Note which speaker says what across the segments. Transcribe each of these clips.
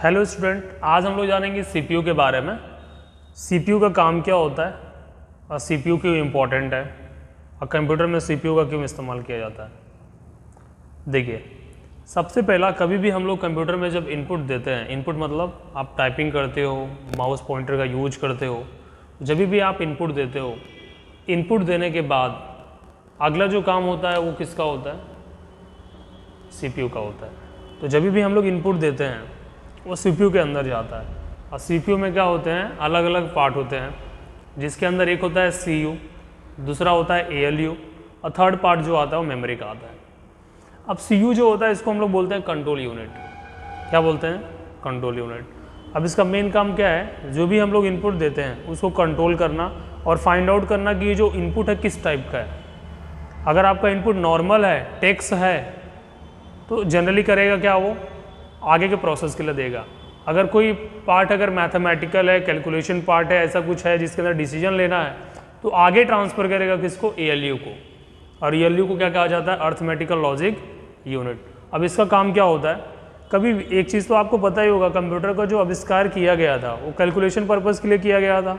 Speaker 1: Hello student, आज हम लोग जानेंगे सीपीयू के बारे में। सीपीयू का काम क्या होता है और सीपीयू क्यों इम्पोर्टेंट है और कंप्यूटर में सीपीयू का क्यों इस्तेमाल किया जाता है। देखिए, सबसे पहला कभी भी हम लोग कंप्यूटर में जब इनपुट देते हैं, इनपुट मतलब आप टाइपिंग करते हो, माउस पॉइंटर का यूज करते हो, जब भी आप इनपुट देते हो, इनपुट देने के बाद अगला जो काम होता है वो किसका होता है? सीपीयू का होता है। तो जब भी हम लोग इनपुट देते हैं वो सीपीयू के अंदर जाता है और सीपीयू में क्या होते हैं, अलग अलग पार्ट होते हैं, जिसके अंदर एक होता है सीयू, दूसरा होता है एएलयू और थर्ड पार्ट जो आता है वो मेमोरी का आता है। अब सीयू जो होता है इसको हम लोग बोलते हैं कंट्रोल यूनिट। क्या बोलते हैं? Control unit. अब इसका मेन काम क्या है? जो भी हम लोग इनपुट देते हैं उसको कंट्रोल करना और फाइंड आउट करना कि ये जो इनपुट है किस टाइप का है। अगर आपका इनपुट नॉर्मल है, टेक्स्ट है, तो जनरली करेगा क्या, वो आगे के प्रोसेस के लिए देगा। अगर कोई पार्ट अगर मैथमेटिकल है, कैलकुलेशन पार्ट है, ऐसा कुछ है जिसके अंदर डिसीजन लेना है, तो आगे ट्रांसफ़र करेगा किसको? एएलयू को। और एएलयू को क्या कहा जाता है? Arithmetical logic unit. अब इसका काम क्या होता है? कभी एक चीज़ तो आपको पता ही होगा, कंप्यूटर का जो आविष्कार किया गया था वो कैलकुलेशन पर्पज़ के लिए किया गया था।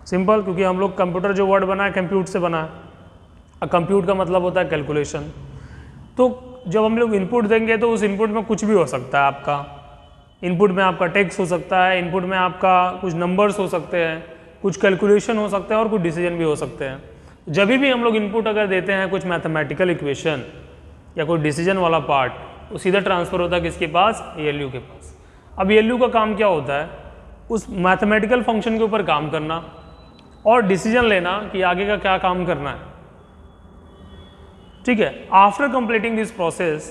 Speaker 1: सिंपल, क्योंकि हम लोग कंप्यूटर जो वर्ड बना है कंप्यूट से बना है और कंप्यूट का मतलब होता है कैलकुलेशन। तो जब हम लोग इनपुट देंगे तो उस इनपुट में कुछ भी हो सकता है। आपका इनपुट में आपका टेक्स्ट हो सकता है, इनपुट में आपका कुछ नंबर्स हो सकते हैं, कुछ कैलकुलेशन हो सकता है और कुछ डिसीजन भी हो सकते हैं। जब भी हम लोग इनपुट अगर देते हैं कुछ मैथमेटिकल इक्वेशन या कोई डिसीजन वाला पार्ट, तो सीधा ट्रांसफ़र होता है किसके पास? एएलयू के पास। अब एएलयू का काम क्या होता है? उस मैथमेटिकल फंक्शन के ऊपर काम करना और डिसीजन लेना कि आगे का क्या काम करना है। ठीक है। आफ्टर कंप्लीटिंग दिस प्रोसेस,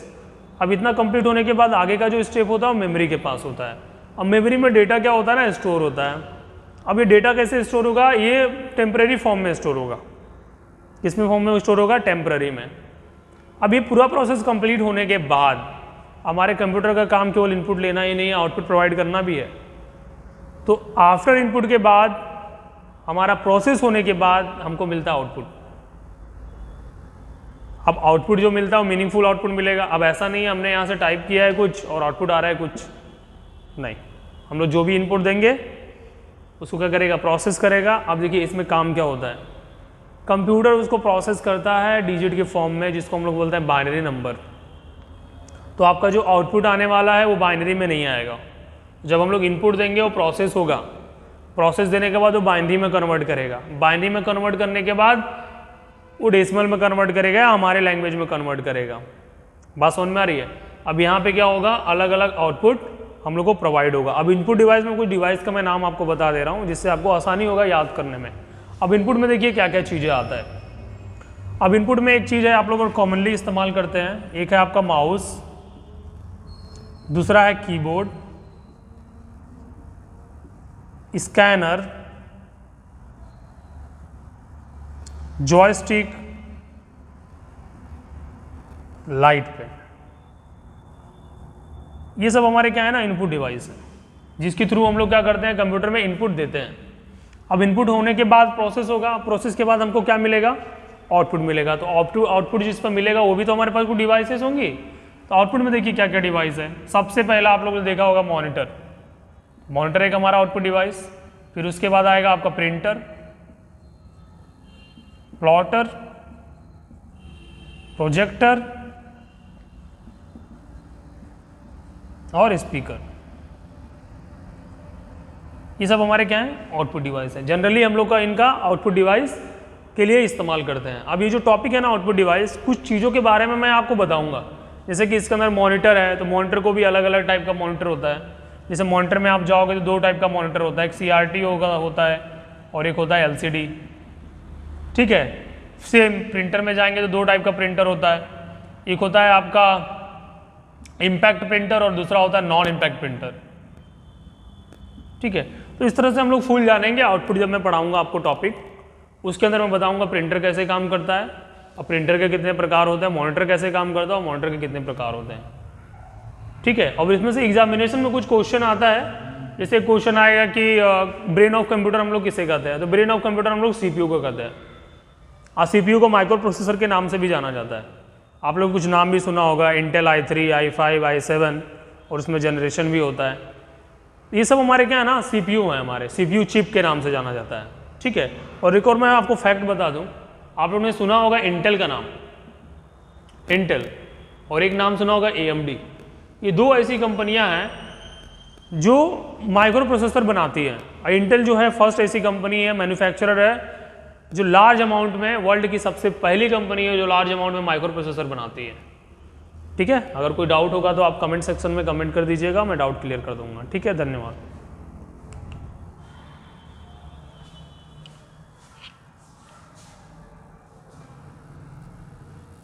Speaker 1: अब इतना कंप्लीट होने के बाद आगे का जो स्टेप होता है वो मेमोरी के पास होता है। अब मेमोरी में डेटा क्या होता है ना, स्टोर होता है। अब ये डेटा कैसे स्टोर होगा? ये टेम्पररी फॉर्म में स्टोर होगा। किस में फॉर्म में स्टोर होगा? टेम्पररी में। अब ये पूरा प्रोसेस कंप्लीट होने के बाद हमारे कंप्यूटर का काम केवल इनपुट लेना ही नहीं है, आउटपुट प्रोवाइड करना भी है। तो आफ्टर इनपुट के बाद, हमारा प्रोसेस होने के बाद हमको मिलता है आउटपुट। अब आउटपुट जो मिलता है वो मीनिंगफुल आउटपुट मिलेगा। अब ऐसा नहीं है हमने यहाँ से टाइप किया है कुछ और आउटपुट आ रहा है कुछ, नहीं। हम लोग जो भी इनपुट देंगे उसको क्या करेगा? प्रोसेस करेगा। अब देखिए इसमें काम क्या होता है, कंप्यूटर उसको प्रोसेस करता है डिजिट के फॉर्म में, जिसको हम लोग बोलते हैं बाइनरी नंबर। तो आपका जो आउटपुट आने वाला है वो बाइनरी में नहीं आएगा। जब हम लोग इनपुट देंगे वो प्रोसेस होगा, प्रोसेस देने के बाद वो बाइनरी में कन्वर्ट करेगा, बाइनरी में कन्वर्ट करने के बाद वो डेसिमल में कन्वर्ट करेगा या हमारे लैंग्वेज में कन्वर्ट करेगा। बात समझ में आ रही है? अब यहाँ पे क्या होगा? अलग अलग आउटपुट हम लोग को प्रोवाइड होगा। अब इनपुट डिवाइस में कुछ डिवाइस का मैं नाम आपको बता दे रहा हूँ जिससे आपको आसानी होगा याद करने में। अब इनपुट में देखिए क्या क्या चीज़ें आता है। अब इनपुट में एक चीज़ है आप लोग कॉमनली इस्तेमाल करते हैं, एक है आपका माउस, दूसरा है keyboard, scanner, joystick, light pen. ये सब हमारे क्या है ना, इनपुट डिवाइस है, जिसके थ्रू हम लोग क्या करते हैं? कंप्यूटर में इनपुट देते हैं। अब इनपुट होने के बाद प्रोसेस होगा, प्रोसेस के बाद हमको क्या मिलेगा? आउटपुट मिलेगा। तो आउटपुट जिस पर मिलेगा वो भी तो हमारे पास कुछ डिवाइसेस होंगी। तो आउटपुट में देखिए क्या क्या डिवाइस है। सबसे पहला आप लोगों ने देखा होगा मॉनिटर। मॉनिटर एक हमारा आउटपुट डिवाइस। फिर उसके बाद आएगा आपका प्रिंटर, प्लॉटर, प्रोजेक्टर और स्पीकर। ये सब हमारे क्या हैं? आउटपुट डिवाइस है। जनरली हम लोग का इनका आउटपुट डिवाइस के लिए इस्तेमाल करते हैं। अब ये जो टॉपिक है ना आउटपुट डिवाइस, कुछ चीज़ों के बारे में मैं आपको बताऊंगा। जैसे कि इसके अंदर मॉनिटर है, तो मॉनिटर को भी अलग अलग टाइप का मॉनिटर होता है। जैसे मॉनिटर में आप जाओगे तो दो टाइप का मॉनिटर होता है, एक CRT होता है और एक होता है LCD। ठीक है। सेम प्रिंटर में जाएंगे तो दो टाइप का प्रिंटर होता है, एक होता है आपका इम्पैक्ट प्रिंटर और दूसरा होता है नॉन इम्पैक्ट प्रिंटर। ठीक है। तो इस तरह से हम लोग फुल जानेंगे आउटपुट। जब मैं पढ़ाऊंगा आपको टॉपिक, उसके अंदर मैं बताऊंगा प्रिंटर कैसे काम करता है और प्रिंटर के कितने प्रकार होते हैं, मॉनिटर कैसे काम करता है और मॉनिटर के कितने प्रकार होते हैं। ठीक है। और इसमें से एग्जामिनेशन में कुछ क्वेश्चन आता है। जैसे क्वेश्चन आएगा कि ब्रेन ऑफ कंप्यूटर हम लोग किसे कहते हैं, तो ब्रेन ऑफ कंप्यूटर हम लोग CPU को कहते हैं। CPU को माइक्रो प्रोसेसर के नाम से भी जाना जाता है। आप लोग कुछ नाम भी सुना होगा, इंटेल i3, i5, i7 और उसमें जनरेशन भी होता है। ये सब हमारे क्या है ना, CPU है, हमारे CPU चिप के नाम से जाना जाता है, ठीक है। और एक और मैं आपको फैक्ट बता दूं, आप लोगों ने सुना होगा इंटेल का नाम, इंटेल, और एक नाम सुना होगा AMD। ये दो ऐसी कंपनियां हैं जो माइक्रो प्रोसेसर बनाती है। इंटेल जो है फर्स्ट ऐसी कंपनी है, मैन्युफैक्चरर है, जो लार्ज अमाउंट में, वर्ल्ड की सबसे पहली कंपनी है जो लार्ज अमाउंट में माइक्रो प्रोसेसर बनाती है, ठीक है। अगर कोई डाउट होगा तो आप कमेंट सेक्शन में कमेंट कर दीजिएगा, मैं डाउट क्लियर कर दूंगा, ठीक है। धन्यवाद।